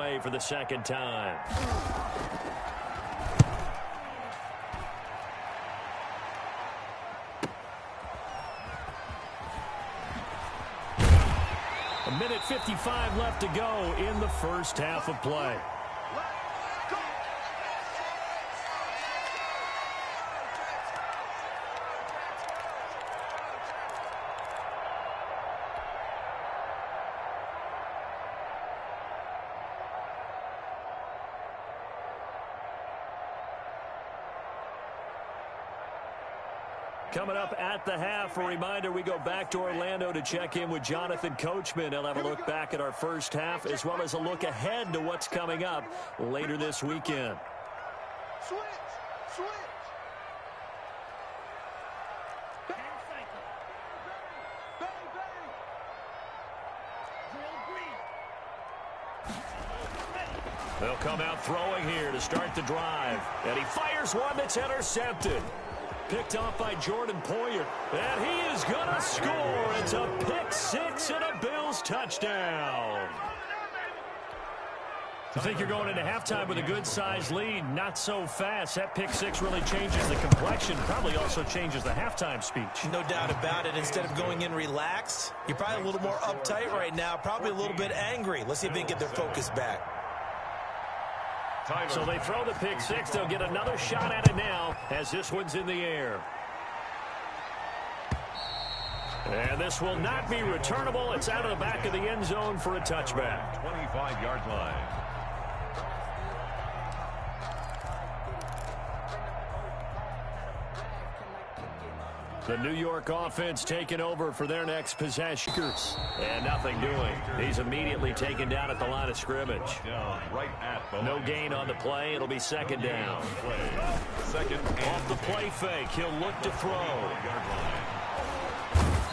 away for the second time. A minute 55 left to go in the first half of play. Coming up at the half, a reminder, we go back to Orlando to check in with Jonathan Coachman. He'll have a look back at our first half as well as a look ahead to what's coming up later this weekend. Switch. They'll come out throwing here to start the drive. And he fires one that's intercepted. Picked off by Jordan Poyer. And he is going to score. It's a pick six and a Bills touchdown. I think you're going into halftime with a good-sized lead. Not so fast. That pick six really changes the complexion. Probably also changes the halftime speech. No doubt about it. Instead of going in relaxed, you're probably a little more uptight right now. Probably a little bit angry. Let's see if they can get their focus back. So they throw the pick six. They'll get another shot at it now as this one's in the air. And this will not be returnable. It's out of the back of the end zone for a touchback. 25-yard line. The New York offense taking over for their next possession. And nothing doing. He's immediately taken down at the line of scrimmage. No gain on the play. It'll be second down. Off the play fake. He'll look to throw.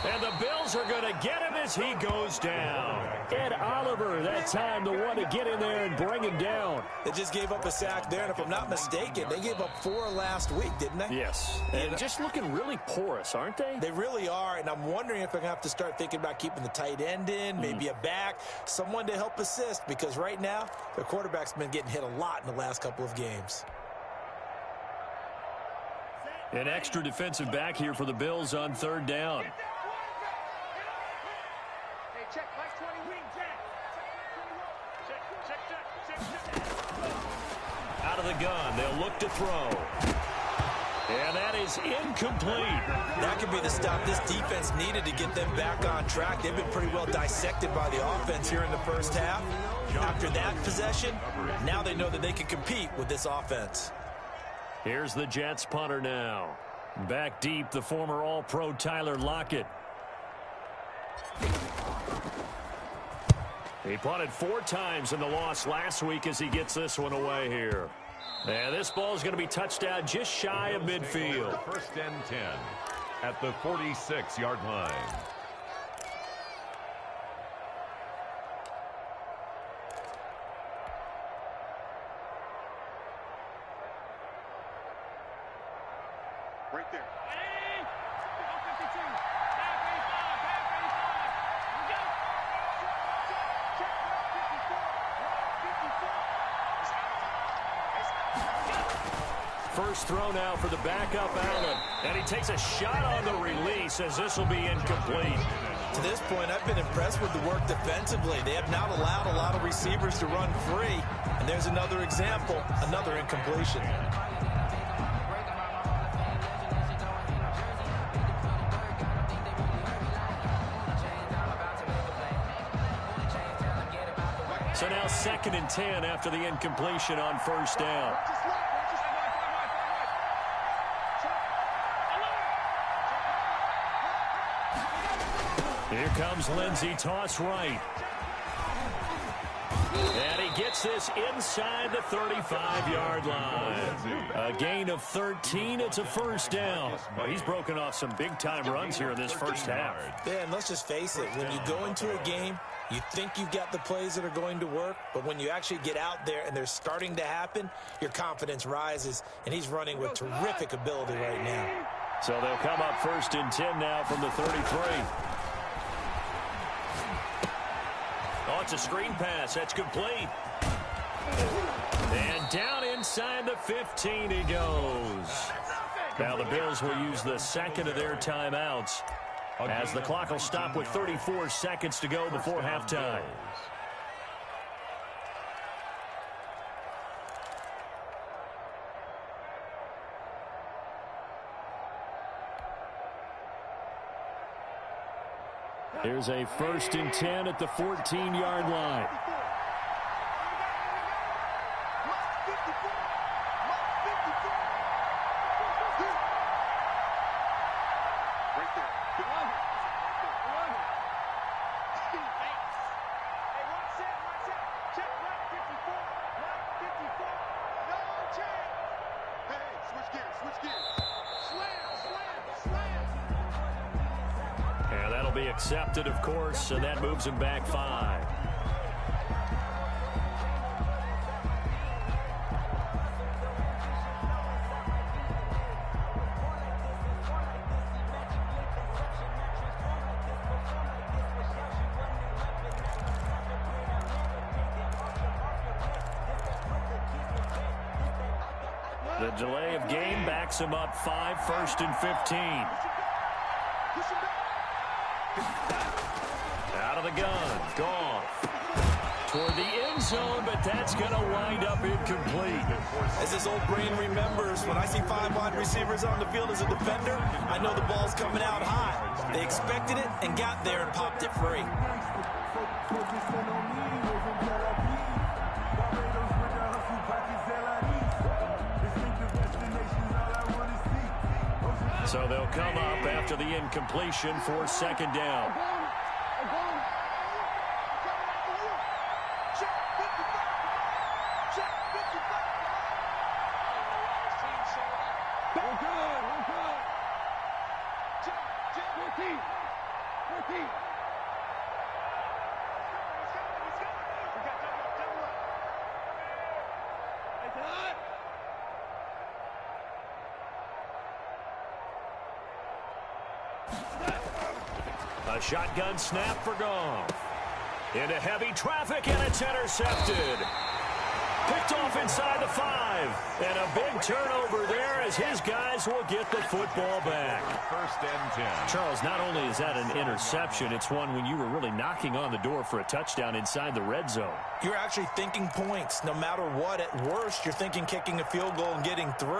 And the Bills are going to get him as he goes down. Ed Oliver, that time, the one to get in there and bring him down. They just gave up a sack there, and if I'm not mistaken, they gave up 4 last week, didn't they? Yes. And just looking really porous, aren't they? They really are, and I'm wondering if they're going to have to start thinking about keeping the tight end in, maybe a back, someone to help assist, because right now, their quarterback's been getting hit a lot in the last couple of games. An extra defensive back here for the Bills on third down. Out of the gun, they'll look to throw. And that is incomplete. That could be the stop this defense needed to get them back on track. They've been pretty well dissected by the offense here in the first half. After that possession, now they know that they can compete with this offense. Here's the Jets punter now. Back deep, the former All-Pro Tyler Lockett. He punted 4 times in the loss last week as he gets this one away here. And this ball is going to be touched down just shy of midfield. First and 10 at the 46-yard line. Right there. First throw now for the backup Allen. And he takes a shot on the release as this will be incomplete. To this point, I've been impressed with the work defensively. They have not allowed a lot of receivers to run free. And there's another example, another incompletion. So now 2nd and 10 after the incompletion on first down. Here comes Lindsey, toss right. And he gets this inside the 35-yard line. A gain of 13. It's a first down. Well, he's broken off some big-time runs here in this first half. Yeah, and let's just face it. When you go into a game, you think you've got the plays that are going to work, but when you actually get out there and they're starting to happen, your confidence rises, and he's running with terrific ability right now. So they'll come up 1st and 10 now from the 33. Oh, it's a screen pass. That's complete. inside the 15 he goes. Now the Bills will use the second of their timeouts as the clock will stop with 34 seconds to go before halftime. Here's a 1st and 10 at the 14-yard line. Accepted, of course, and that moves him back 5. The delay of game backs him up 5, 1st and 15. Out of the gun, gone toward the end zone, but that's going to wind up incomplete. As his old brain remembers, when I see 5 wide receivers on the field as a defender, I know the ball's coming out high. They expected it and got there and popped it free. So they'll come up after the incompletion for 2nd down. A shotgun snap for Goff. Into heavy traffic, and it's intercepted. Picked off inside the 5. And a big turnover there as his guys will get the football back. 1st and 10. Charles, not only is that an interception, it's one when you were really knocking on the door for a touchdown inside the red zone. You're actually thinking points. No matter what, at worst, you're thinking kicking a field goal and getting 3.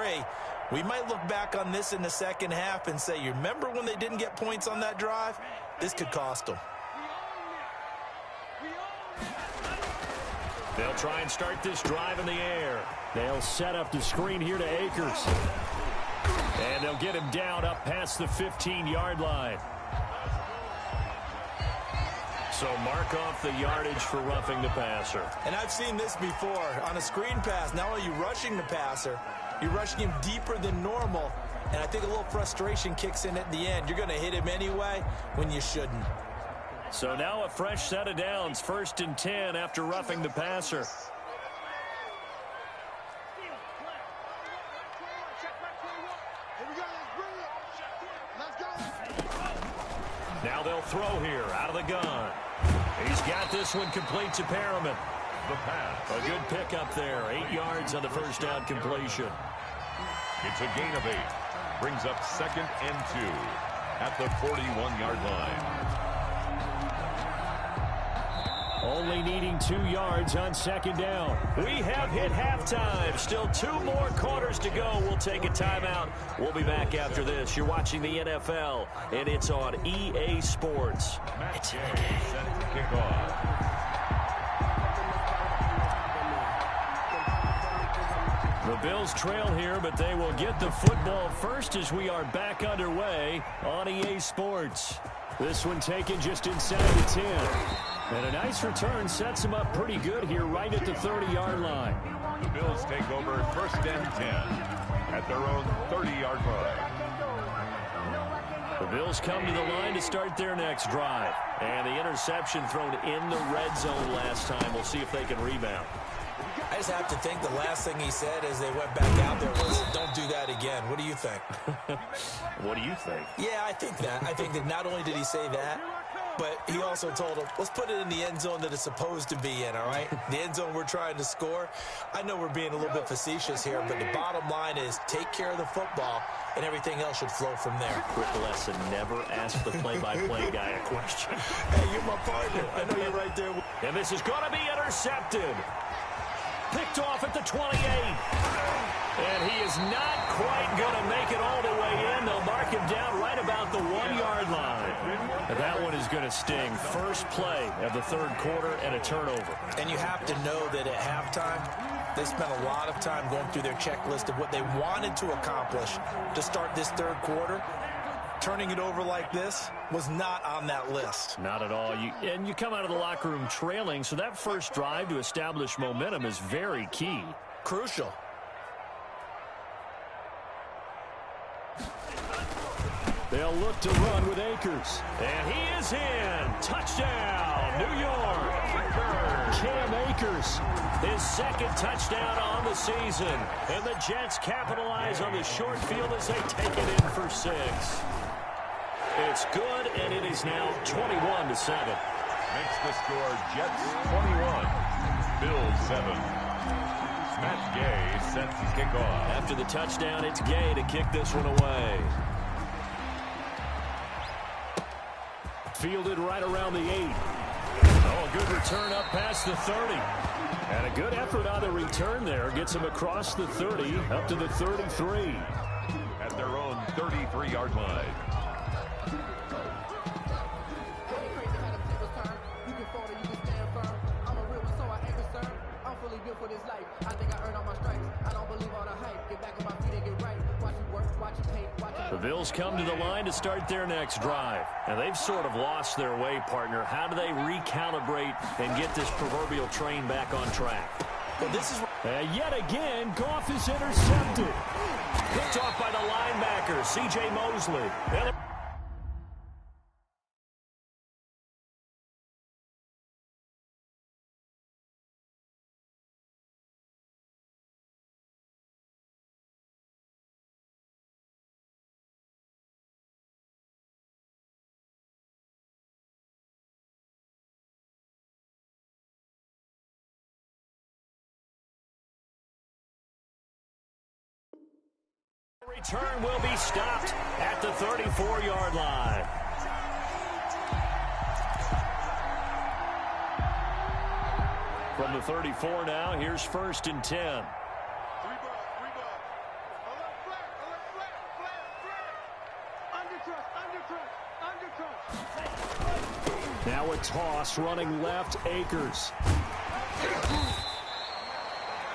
We might look back on this in the second half and say, you remember when they didn't get points on that drive? This could cost them. They'll try and start this drive in the air. They'll set up the screen here to Akers. And they'll get him down up past the 15-yard line. So mark off the yardage for roughing the passer. And I've seen this before. On a screen pass, not only are you rushing the passer, you're rushing him deeper than normal. And I think a little frustration kicks in at the end. You're going to hit him anyway when you shouldn't. So now a fresh set of downs, 1st and 10 after roughing the passer. Now they'll throw here out of the gun. He's got this one complete to Perriman. The pass. A good pickup there. 8 yards on the 1st down completion. It's a gain of 8. Brings up 2nd and 2 at the 41-yard line. Only needing 2 yards on 2nd down. We have hit halftime. Still 2 more quarters to go. We'll take a timeout. We'll be back after this. You're watching the NFL, and it's on EA Sports. It's set to kick off. The Bills trail here, but they will get the football first as we are back underway on EA Sports. This one taken just inside the 10. And a nice return sets them up pretty good here right at the 30-yard line. The Bills take over 1st and 10 at their own 30-yard line. The Bills come to the line to start their next drive. And the interception thrown in the red zone last time. We'll see if they can rebound. I just have to think the last thing he said as they went back out there was, don't do that again. What do you think? What do you think? Yeah, I think that. I think that not only did he say that, but he also told him, let's put it in the end zone that it's supposed to be in, all right? The end zone we're trying to score. I know we're being a little bit facetious here, but the bottom line is take care of the football, and everything else should flow from there. Quick lesson, never ask the play-by-play guy a question. Hey, you're my partner. I know you're right there. And this is going to be intercepted. Picked off at the 28. And he is not quite going to make it all the way in. They'll mark him down right about the 1-yard line. And that one is going to sting. First play of the third quarter and a turnover. And you have to know that at halftime, they spent a lot of time going through their checklist of what they wanted to accomplish to start this third quarter. Turning it over like this was not on that list. Not at all. And you come out of the locker room trailing, so that first drive to establish momentum is very key. Crucial. They'll look to run with Akers. And he is in. Touchdown, New York. Cam Akers, his second touchdown on the season. And the Jets capitalize on the short field as they take it in for 6. It's good, and it is now 21-7. Makes the score Jets 21, Bills 7. Matt Gay set to kick off. After the touchdown, it's Gay to kick this one away. Fielded right around the 8. Oh, a good return up past the 30. And a good effort on the return there. Gets him across the 30, up to the 33. At their own 33-yard line. The Bills come to the line to start their next drive. And they've sort of lost their way, partner. How do they recalibrate and get this proverbial train back on track? Well, this is yet again, Goff is intercepted. Picked off by the linebacker, C.J. Mosley. Return will be stopped at the 34-yard line. From the 34 now, here's 1st and 10. Now a toss running left, Akers.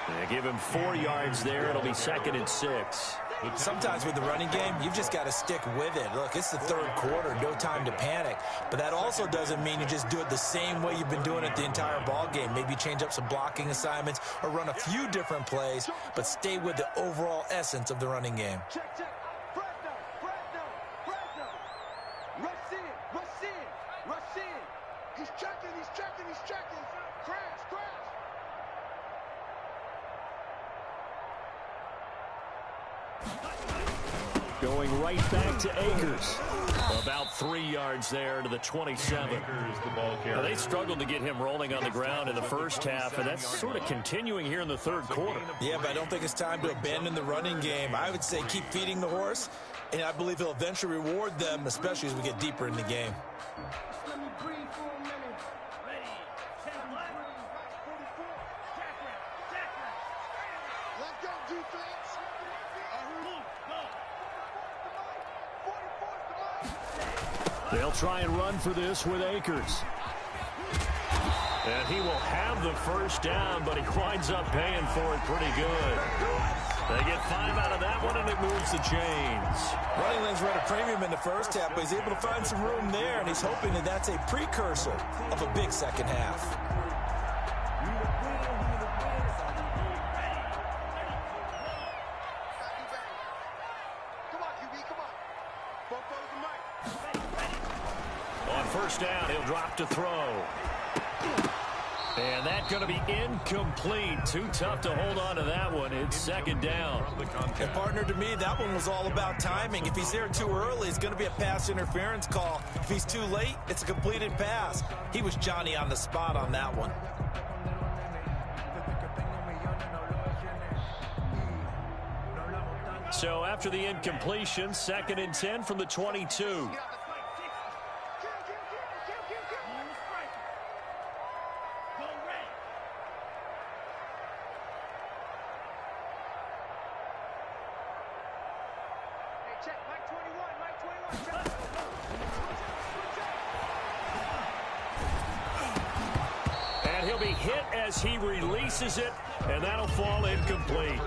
They give him 4 yards there. It'll be 2nd and 6. Sometimes with the running game, you've just got to stick with it. Look, it's the third quarter, no time to panic. But that also doesn't mean you just do it the same way you've been doing it the entire ball game. Maybe change up some blocking assignments or run a few different plays, but stay with the overall essence of the running game. Check, check. Press down. Rush in. He's checking. Crash. Going right back to Akers. About 3 yards there to the 27. Now, they struggled to get him rolling on the ground in the first half, and that's sort of continuing here in the third quarter. Yeah, but I don't think it's time to abandon the running game. I would say keep feeding the horse, and I believe he'll eventually reward them, especially as we get deeper in the game. They'll try and run for this with Akers. And he will have the first down, but he winds up paying for it pretty good. They get 5 out of that one, and it moves the chains. Running lanes were at a premium in the first half, but he's able to find some room there, and he's hoping that that's a precursor of a big second half. On first down, he'll drop to throw. And that's going to be incomplete. Too tough to hold on to that one. It's second down. And partner, to me, that one was all about timing. If he's there too early, it's going to be a pass interference call. If he's too late, it's a completed pass. He was Johnny on the spot on that one. So after the incompletion, 2nd and 10 from the 22. And he'll be hit as he releases it, and that'll fall incomplete.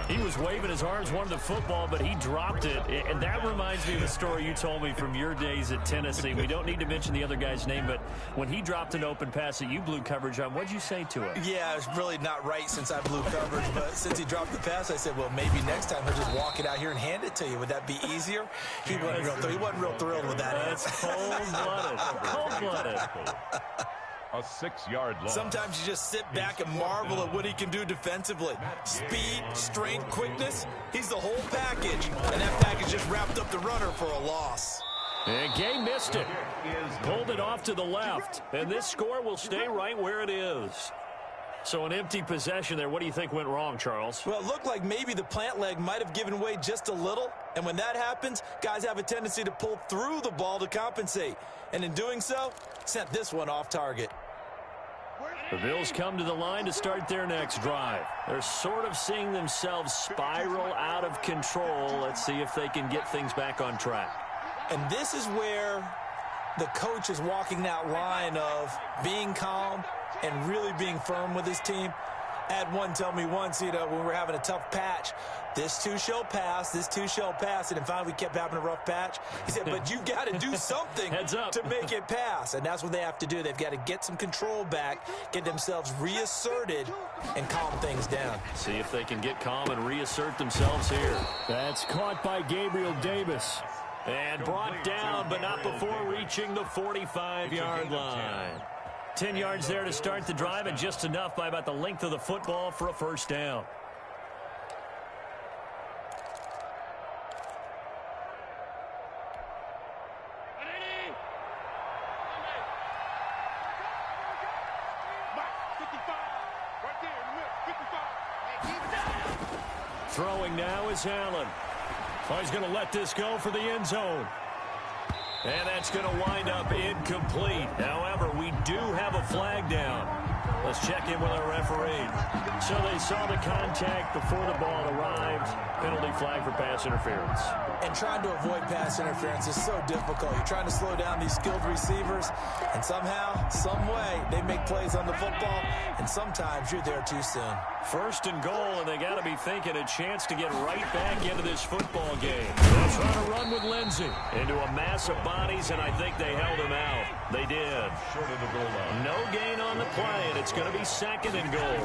He was waving his arms, wanted the football, but he dropped it. And that reminds me of the story you told me from your days at Tennessee. We don't need to mention the other guy's name, but when he dropped an open pass that you blew coverage on, what'd you say to him? Yeah, it's really not right since I blew coverage, but since he dropped the pass, I said, well, maybe next time he'll just walk it out here and hand it to you. Would that be easier? He wasn't real thrilled with that. That's cold-blooded. Cold-blooded. A 6-yard loss. Sometimes you just sit back and marvel at what he can do defensively. Speed, strength, quickness. He's the whole package. And that package just wrapped up the runner for a loss. And Gay missed it. Pulled it off to the left. And this score will stay right where it is. So an empty possession there. What do you think went wrong, Charles? Well, it looked like maybe the plant leg might have given way just a little. And when that happens, guys have a tendency to pull through the ball to compensate. And in doing so, sent this one off target. The Bills come to the line to start their next drive. They're sort of seeing themselves spiral out of control. Let's see if they can get things back on track. And this is where the coach is walking that line of being calm and really being firm with his team. I had one tell me once, when we were having a tough patch, this too shall pass, this too shall pass. And then finally we kept having a rough patch. He said, but you've got to do something to make it pass. And that's what they have to do. They've got to get some control back, get themselves reasserted, and calm things down. See if they can get calm and reassert themselves here. That's caught by Gabriel Davis. And brought down, but not before reaching the 45-yard line. 10 yards there to start the drive, and just enough by about the length of the football for a first down. Throwing now is Allen. Oh, he's going to let this go for the end zone. And that's going to wind up incomplete. However, we do have a flag down. Let's check in with our referee. So they saw the contact before the ball arrived. Penalty flag for pass interference. And trying to avoid pass interference is so difficult. You're trying to slow down these skilled receivers, and somehow, some way, they make plays on the football, and sometimes you're there too soon. First and goal, and they got to be thinking a chance to get right back into this football game. They'll try to run with Lindsey into a mass of bodies, and I think they held him out. They did. Short of the goal line. No gain on the play, and it's going to be second and goal.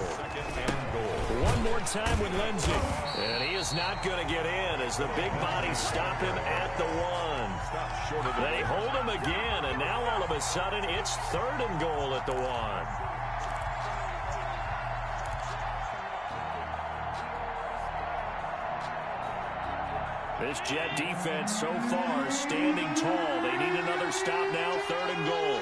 One more time with Lindsey. And he is not going to get in as the big bodies stop him at the 1. They hold him again, and now all of a sudden it's third and goal at the 1. This Jet defense so far standing tall. They need another stop now, third and goal.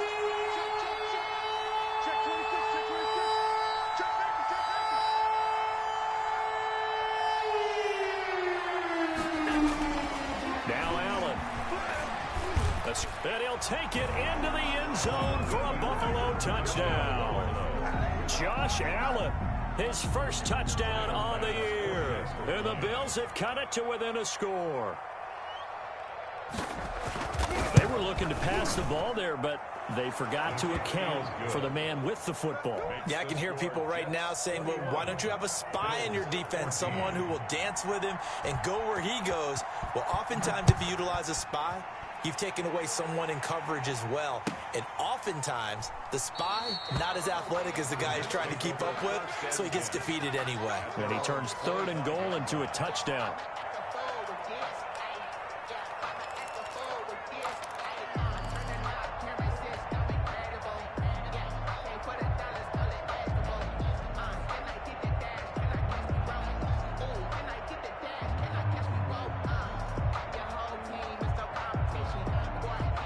Now Allen. And he'll take it into the end zone for a Buffalo touchdown. Josh Allen, his first touchdown on the year. And the Bills have cut it to within a score. They were looking to pass the ball there, but they forgot to account for the man with the football. Yeah, I can hear people right now saying, well, why don't you have a spy in your defense, someone who will dance with him and go where he goes? Well, oftentimes if you utilize a spy, you've taken away someone in coverage as well. And oftentimes, the spy, not as athletic as the guy he's trying to keep up with, so he gets defeated anyway. And he turns third and goal into a touchdown.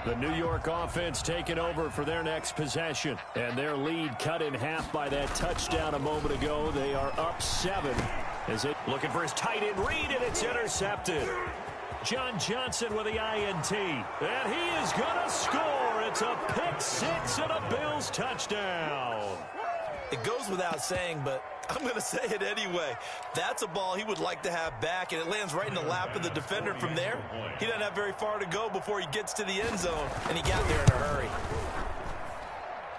The New York offense taking over for their next possession. And their lead cut in half by that touchdown a moment ago. They are up 7. Is it looking for his tight end read, and it's intercepted. John Johnson with the INT. And he is going to score. It's a pick 6 and a Bills touchdown. It goes without saying, but I'm going to say it anyway. That's a ball he would like to have back, and it lands right in the lap of the defender from there. He doesn't have very far to go before he gets to the end zone, and he got there in a hurry.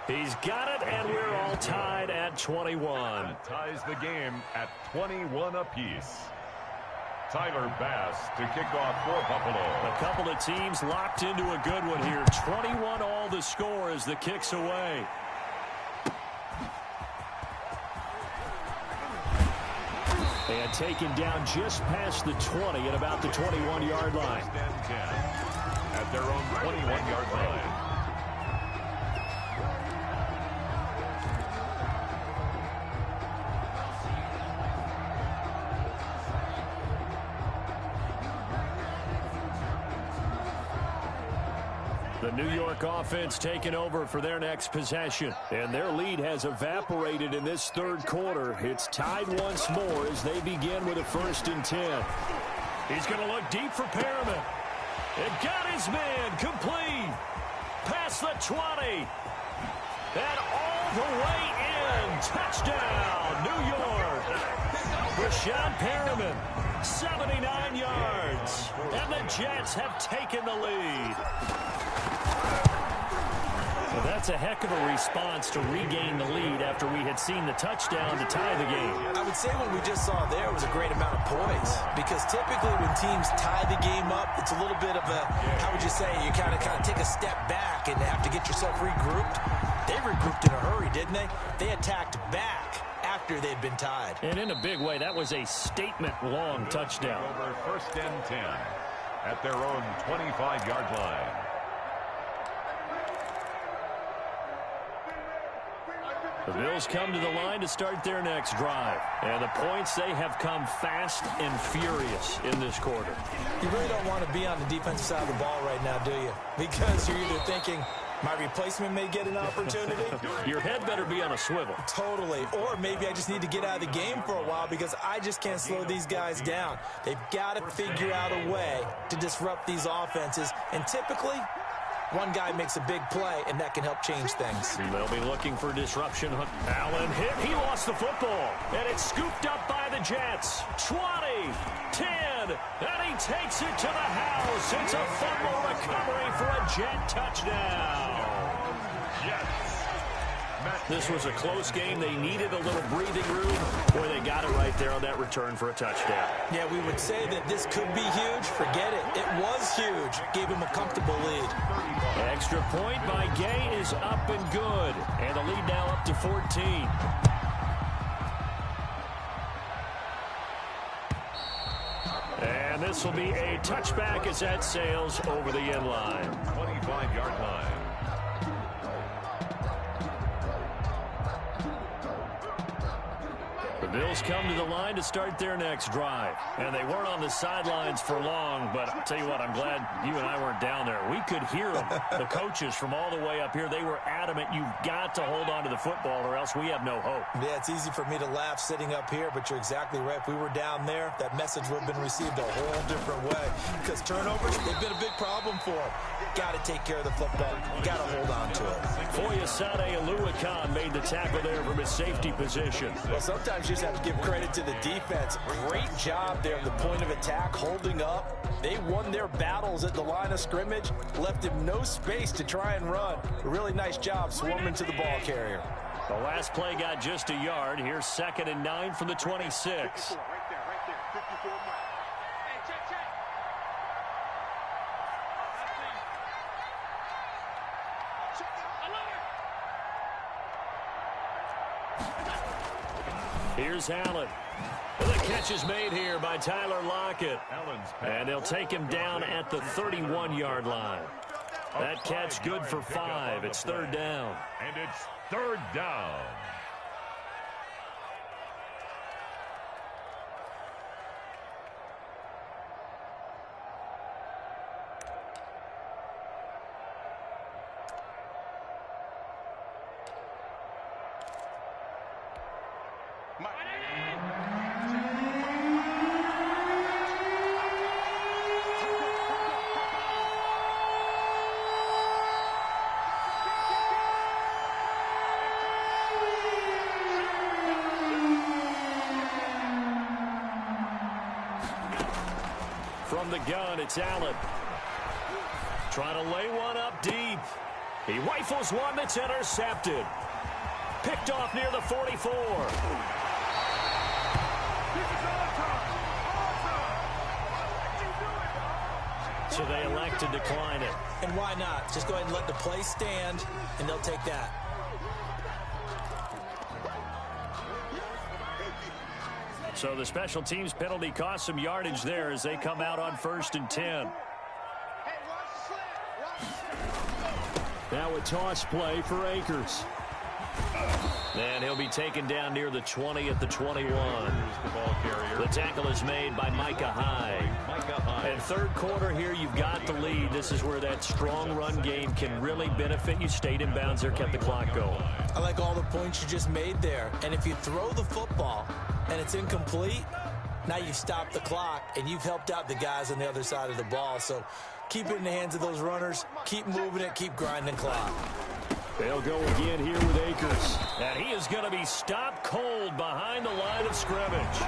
He's got it, and we're all tied at 21. That ties the game at 21 apiece. Tyler Bass to kick off for Buffalo. A couple of teams locked into a good one here. 21 all the score as the kick's away. And taken down just past the 20 at about the 21-yard line. First and 10 at their own 21-yard line. The New York offense taking over for their next possession. And their lead has evaporated in this third quarter. It's tied once more as they begin with a 1st and 10. He's going to look deep for Perriman. It got his man complete. Past the 20. And all the way in. Touchdown, New York. Rashad Perriman, 79 yards. And the Jets have taken the lead. Well, that's a heck of a response to regain the lead after we had seen the touchdown to tie the game. I would say what we just saw there was a great amount of poise, because typically when teams tie the game up, it's a little bit of a, how would you say, you kind of take a step back and have to get yourself regrouped. They regrouped in a hurry, didn't they? They attacked back after they'd been tied. And in a big way, that was a statement-long touchdown. Over 1st and 10 at their own 25-yard line. The Bills come to the line to start their next drive. And the points, they have come fast and furious in this quarter. You really don't want to be on the defensive side of the ball right now, do you? Because you're either thinking, my replacement may get an opportunity. Your head better be on a swivel. Totally. Or maybe I just need to get out of the game for a while because I just can't slow these guys down. They've got to figure out a way to disrupt these offenses. And typically, one guy makes a big play, and that can help change things. They'll be looking for disruption. Allen hit. He lost the football. And it's scooped up by the Jets. 20, 10, and he takes it to the house. It's a fumble recovery for a Jet touchdown. Jets. This was a close game. They needed a little breathing room. Boy, they got it right there on that return for a touchdown. Yeah, we would say that this could be huge. Forget it. It was huge. Gave him a comfortable lead. Extra point by Gay is up and good. And the lead now up to 14. And this will be a touchback as that sails over the end line. 25-yard line. The Bills come to the line to start their next drive. And they weren't on the sidelines for long, but I'll tell you what, I'm glad you and I weren't down there. We could hear them, the coaches from all the way up here. They were adamant, you've got to hold on to the football or else we have no hope. Yeah, it's easy for me to laugh sitting up here, but you're exactly right. If we were down there, that message would have been received a whole different way. Because turnovers, they've been a big problem for them. Got to take care of the football. Got to hold on to it. Foyesade Aluakan made the tackle there from his safety position. Well, sometimes you just have to give credit to the defense. Great job there at the point of attack, holding up. They won their battles at the line of scrimmage, left him no space to try and run. A really nice job swarming to the ball carrier. The last play got just a yard. Here's 2nd and 9 from the 26. Right there, 54 miles. Hey, check. Here's Allen. The catch is made here by Tyler Lockett. And they'll take him down at the 31-yard line. That catch good for 5. It's 3rd down. And it's 3rd down. From the gun, it's Allen. Trying to lay one up deep. He rifles one that's intercepted. Picked off near the 44. So they elect to decline it. And why not? Just go ahead and let the play stand, and they'll take that. So the special teams penalty cost some yardage there as they come out on 1st and 10. Now a toss play for Akers. And he'll be taken down near the 20 at the 21. The tackle is made by Micah Hyde. And third quarter here, you've got the lead. This is where that strong run game can really benefit you. Stayed in bounds there, kept the clock going. I like all the points you just made there. And if you throw the football and it's incomplete, now you've stopped the clock and you've helped out the guys on the other side of the ball. So keep it in the hands of those runners. Keep moving it. Keep grinding clock. They'll go again here with Akers. And he is going to be stopped cold behind the line of scrimmage.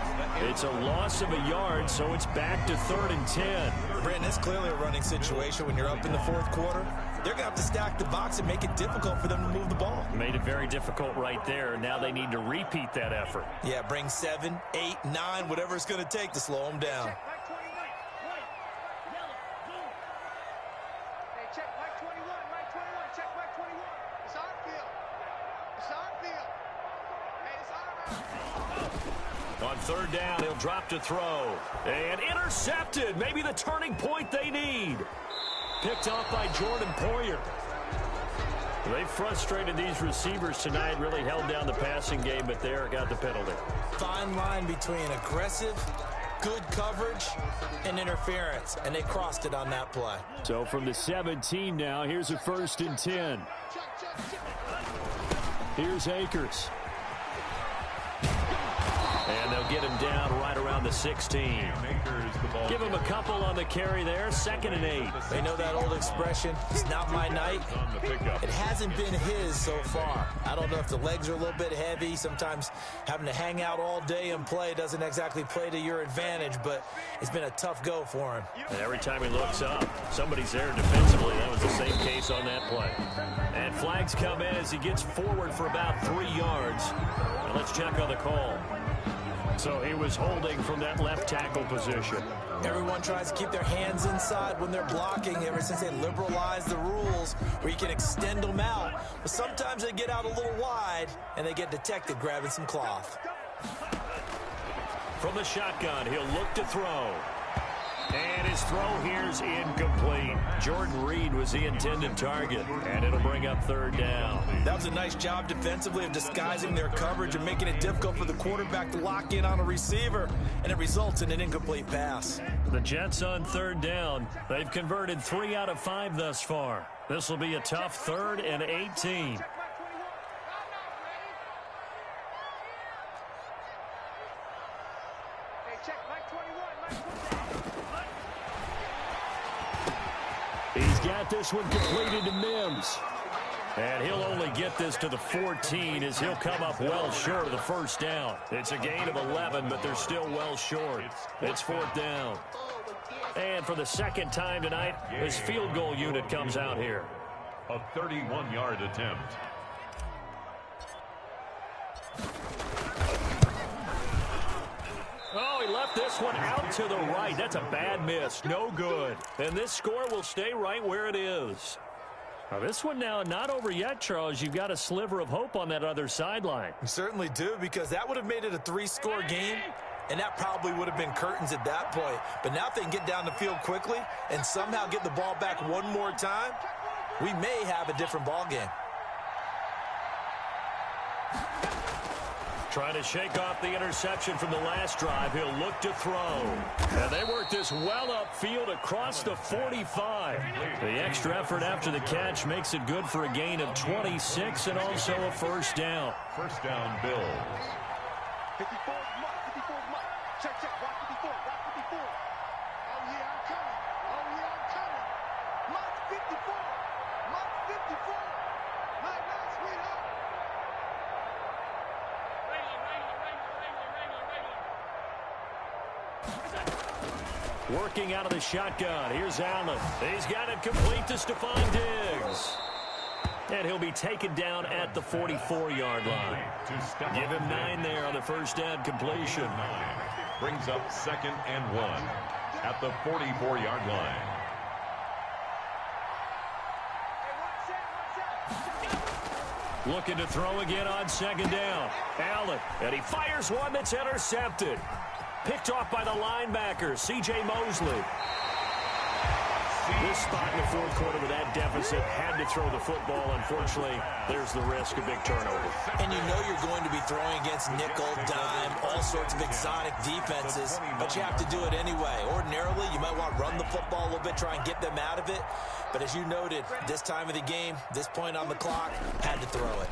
It's a loss of a yard, so it's back to 3rd and 10. Brandon, it's clearly a running situation when you're up in the 4th quarter. They're going to have to stack the box and make it difficult for them to move the ball. Made it very difficult right there. Now they need to repeat that effort. Yeah, bring 7, 8, 9, whatever it's going to take to slow them down. On 3rd down, he'll drop to throw. And intercepted. Maybe the turning point they need. Picked off by Jordan Poyer. They frustrated these receivers tonight, really held down the passing game, but there got the penalty. Fine line between aggressive, good coverage, and interference, and they crossed it on that play. So from the 17 now, here's a 1st and 10. Here's Akers. And they'll get him down right around the 16. Give him a couple on the carry there. 2nd and 8. They know that old expression, it's not my night. It hasn't been his so far. I don't know if the legs are a little bit heavy. Sometimes having to hang out all day and play doesn't exactly play to your advantage, but it's been a tough go for him. And every time he looks up, somebody's there defensively. That was the same case on that play. And flags come in as he gets forward for about 3 yards. Now let's check on the call. So he was holding from that left tackle position. Everyone tries to keep their hands inside when they're blocking ever since they liberalized the rules where you can extend them out. But sometimes they get out a little wide and they get detected grabbing some cloth. From the shotgun, he'll look to throw. And his throw here's incomplete. Jordan Reed was the intended target, and it'll bring up 3rd down. That was a nice job defensively of disguising their coverage and making it difficult for the quarterback to lock in on a receiver, and it results in an incomplete pass. The Jets on 3rd down. They've converted 3 out of 5 thus far. This will be a tough 3rd and 18. He's got this one completed to Mims. And he'll only get this to the 14 as he'll come up well short of the 1st down. It's a gain of 11, but they're still well short. It's 4th down. And for the 2nd time tonight, his field goal unit comes out here. A 31-yard attempt. Oh, he left this one out to the right. That's a bad miss. No good. And this score will stay right where it is. Now, this one now not over yet, Charles. You've got a sliver of hope on that other sideline. You certainly do, because that would have made it a 3-score game, and that probably would have been curtains at that point. But now if they can get down the field quickly and somehow get the ball back one more time, we may have a different ball game. Trying to shake off the interception from the last drive. He'll look to throw. And they work this well upfield across the 45. The extra effort after the catch makes it good for a gain of 26 and also a 1st down. 1st down, Bills. 54, Mike. 54, Mike. Check, check. Watch 54. Watch 54. Oh, yeah, I'm coming. Oh, yeah, I'm coming. Mike 54. Mike 54. Mike, now, sweetheart. Working out of the shotgun. Here's Allen. He's got it complete to Stephon Diggs. And he'll be taken down at the 44-yard line. Give him 9 there on the first down completion. Brings up 2nd and 1 at the 44-yard line. Looking to throw again on 2nd down. Allen, and he fires one that's intercepted. Picked off by the linebacker, C.J. Mosley. This spot in the fourth quarter with that deficit, had to throw the football. Unfortunately, there's the risk of big turnover. And you know you're going to be throwing against nickel, dime, all sorts of exotic defenses, but you have to do it anyway. Ordinarily, you might want to run the football a little bit, try and get them out of it. But as you noted, this time of the game, this point on the clock, had to throw it.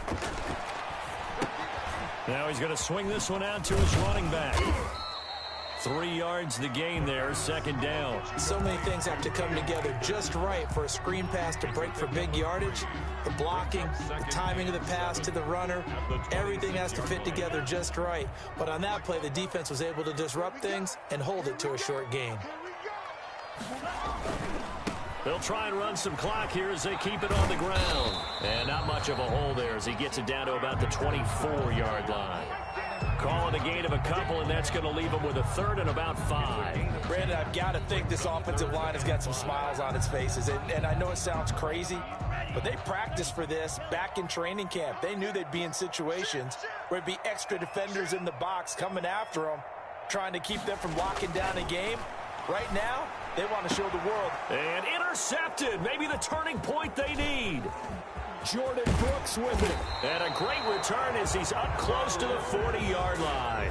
Now he's going to swing this one out to his running back. 3 yards the gain there, 2nd down. So many things have to come together just right for a screen pass to break for big yardage. The blocking, the timing of the pass to the runner, everything has to fit together just right. But on that play, the defense was able to disrupt things and hold it to a short gain. They'll try and run some clock here as they keep it on the ground. And not much of a hole there as he gets it down to about the 24-yard line. Calling a gain of a couple, and that's going to leave him with a 3rd and about 5. Brandon, I've got to think this offensive line has got some smiles on its faces. And I know it sounds crazy, but they practiced for this back in training camp. They knew they'd be in situations where it'd be extra defenders in the box coming after them, trying to keep them from locking down a game. Right now, they want to show the world. And intercepted. Maybe the turning point they need. Jordan Brooks with it. And a great return as he's up close to the 40-yard line.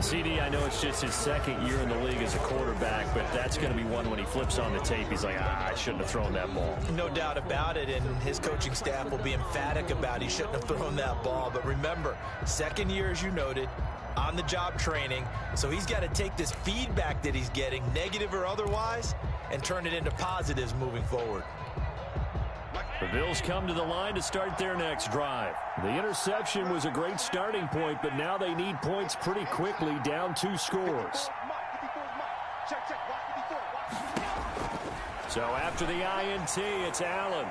CD, I know it's just his 2nd year in the league as a quarterback, but that's going to be one when he flips on the tape. He's like, I shouldn't have thrown that ball. No doubt about it, and his coaching staff will be emphatic about he shouldn't have thrown that ball. But remember, 2nd year, as you noted, on-the-job training, so he's got to take this feedback that he's getting, negative or otherwise, and turn it into positives moving forward. The Bills come to the line to start their next drive. The interception was a great starting point, but now they need points pretty quickly, down 2 scores. So after the INT, it's Allen.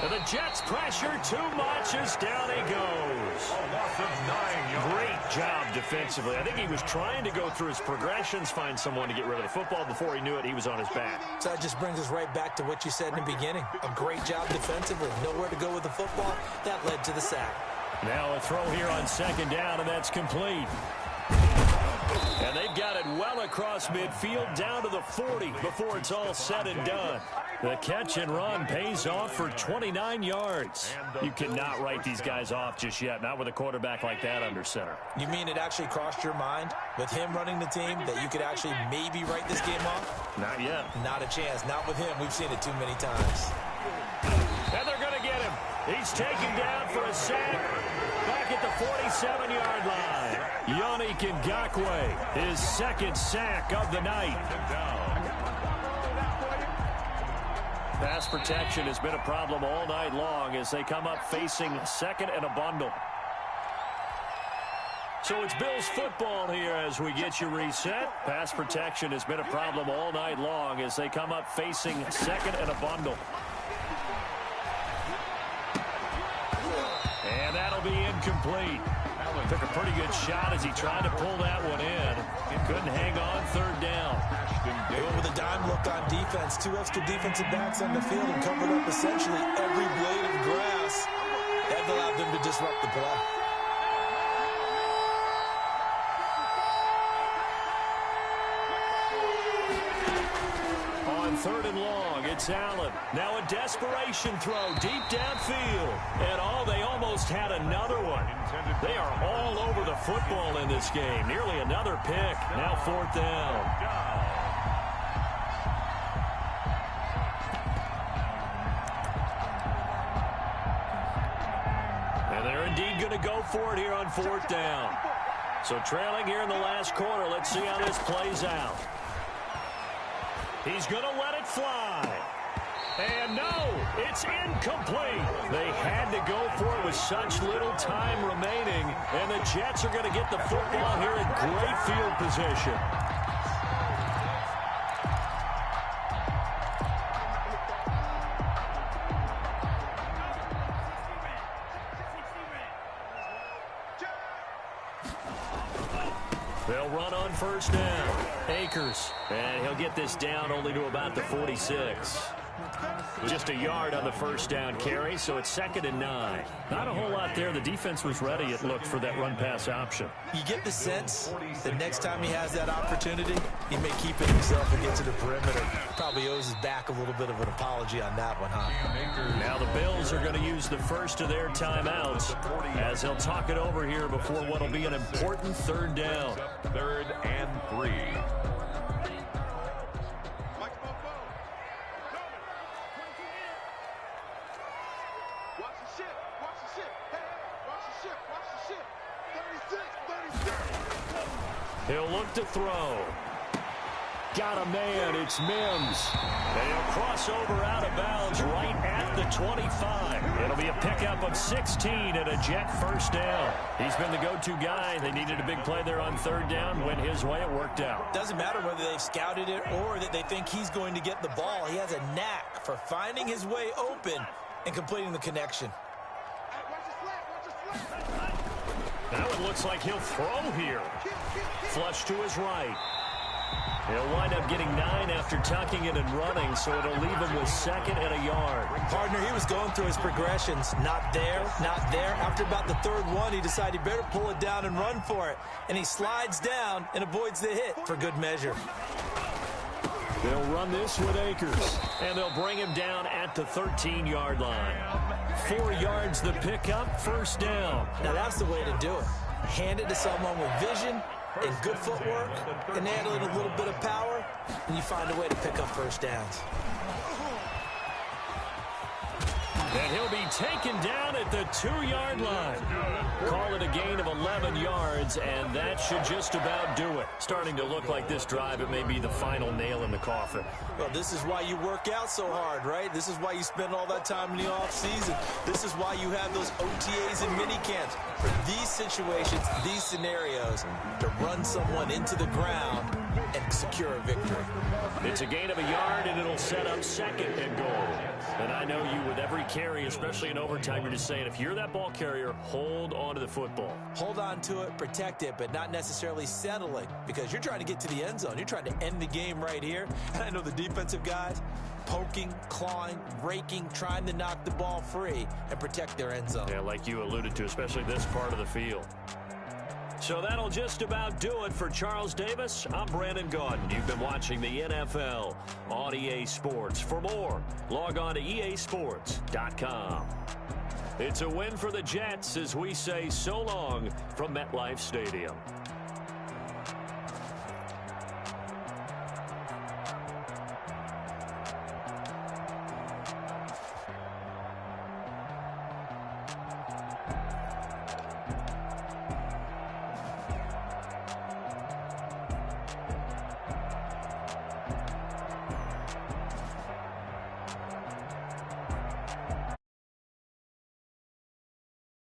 And the Jets pressure too much as down he goes. A loss of 9 yards. Great job defensively. I think he was trying to go through his progressions, find someone to get rid of the football. Before he knew it, he was on his back. So that just brings us right back to what you said in the beginning. A great job defensively. Nowhere to go with the football. That led to the sack. Now a throw here on 2nd down, and that's complete. And they've got it well across midfield down to the 40 before it's all said and done. The catch and run pays off for 29 yards. You cannot write these guys off just yet, not with a quarterback like that under center. You mean it actually crossed your mind with him running the team that you could actually maybe write this game off? Not yet. Not a chance. Not with him. We've seen it too many times. And they're going to get him. He's taken down for a sack back at the 47-yard line. Yannick Ngakoue, his 2nd sack of the night. Pass protection has been a problem all night long as they come up facing 2nd and a bundle. So it's Bills football here as we get you reset. Pass protection has been a problem all night long as they come up facing 2nd and a bundle. And that'll be incomplete. Took a pretty good shot as he tried to pull that one in. Couldn't hang on 3rd down. Going with a dime look on defense. 2 extra defensive backs on the field and covered up essentially every blade of grass. That allowed them to disrupt the play. On 3rd and long, it's Allen. Now a desperation throw deep downfield. And they almost had another one. They are all over the football in this game. Nearly another pick. Now 4th down. And they're indeed going to go for it here on 4th down. So trailing here in the last quarter. Let's see how this plays out. He's going to let it fly. And no, it's incomplete. They had to go for it with such little time remaining. And the Jets are going to get the football here in great field position. They'll run on first down. Akers, and he'll get this down only to about the 46. Just a yard on the first down carry, so it's 2nd and 9. Not a whole lot there. The defense was ready, it looked, for that run-pass option. You get the sense that next time he has that opportunity, he may keep it himself and get to the perimeter. Probably owes his back a little bit of an apology on that one, huh? Now the Bills are going to use the first of their timeouts as they'll talk it over here before what will be an important 3rd down. 3rd and 3. He'll look to throw. Got a man. It's Mims. And he'll cross over out of bounds right at the 25. It'll be a pickup of 16 and a Jet first down. He's been the go-to guy. They needed a big play there on 3rd down. Went his way. It worked out. Doesn't matter whether they've scouted it or that they think he's going to get the ball. He has a knack for finding his way open and completing the connection. Now it looks like he'll throw here. Flush to his right. He'll wind up getting 9 after tucking it and running, so it'll leave him with 2nd and a yard. Partner, he was going through his progressions. Not there, not there. After about the 3rd one, he decided he better pull it down and run for it. And he slides down and avoids the hit for good measure. They'll run this with Akers, and they'll bring him down at the 13-yard line. 4 yards the pickup, first down. Now that's the way to do it. Hand it to someone with vision and good footwork, and add a little bit of power, and you find a way to pick up first downs. And he'll be taken down at the 2-yard line. Call it a gain of 11 yards, and that should just about do it. Starting to look like this drive, it may be the final nail in the coffin. Well, this is why you work out so hard, right? This is why you spend all that time in the offseason. This is why you have those OTAs and mini camps. For these situations, these scenarios, to run someone into the ground and secure a victory. It's a gain of a yard, and it'll set up 2nd and goal. And I know you, with every carry, especially in overtime, you're just saying, if you're that ball carrier, hold on to the football. Hold on to it, protect it, but not necessarily settle it, because you're trying to get to the end zone. You're trying to end the game right here. And I know the defensive guys poking, clawing, raking, trying to knock the ball free and protect their end zone. Yeah, like you alluded to, especially this part of the field. So that'll just about do it for Charles Davis. I'm Brandon Gaudin. You've been watching the NFL on EA Sports. For more, log on to easports.com. It's a win for the Jets as we say so long from MetLife Stadium.